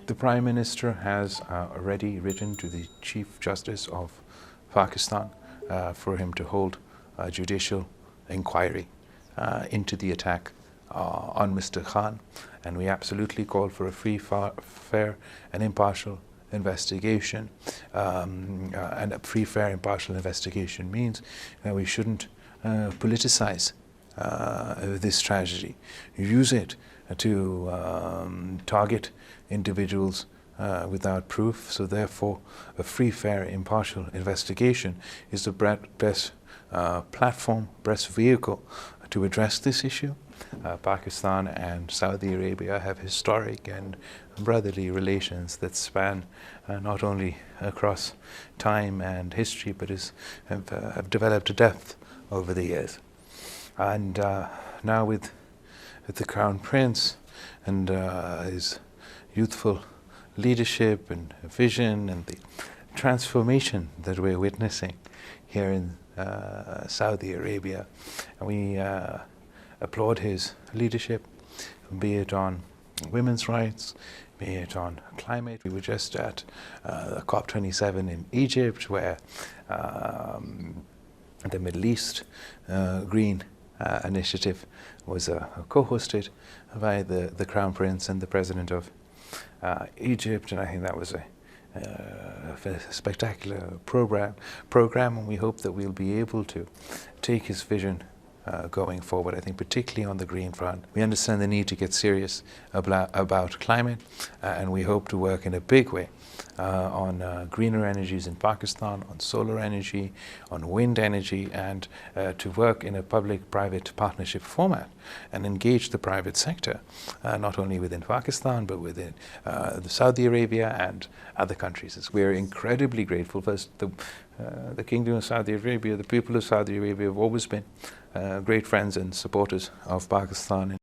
The Prime Minister has already written to the Chief Justice of Pakistan for him to hold a judicial inquiry into the attack on Mr. Khan, and we absolutely call for a free, fair and impartial investigation. And a free, fair, impartial investigation means that we shouldn't politicize this tragedy, use it to target individuals without proof. So therefore, a free, fair, impartial investigation is the best platform, best vehicle to address this issue. Pakistan and Saudi Arabia have historic and brotherly relations that span not only across time and history, but have developed a depth over the years. And now with the Crown Prince and his youthful leadership and vision and the transformation that we're witnessing here in Saudi Arabia, we applaud his leadership, be it on women's rights, be it on climate. We were just at COP27 in Egypt, where the Middle East Green Initiative was co-hosted by the Crown Prince and the President of Egypt, and I think that was a spectacular program, and we hope that we'll be able to take his vision going forward. I think particularly on the green front, we understand the need to get serious about climate, and we hope to work in a big way on greener energies in Pakistan, on solar energy, on wind energy, and to work in a public-private partnership format and engage the private sector, not only within Pakistan, but within Saudi Arabia and other countries. We are incredibly grateful. First, the Kingdom of Saudi Arabia, the people of Saudi Arabia have always been great friends and supporters of Pakistan.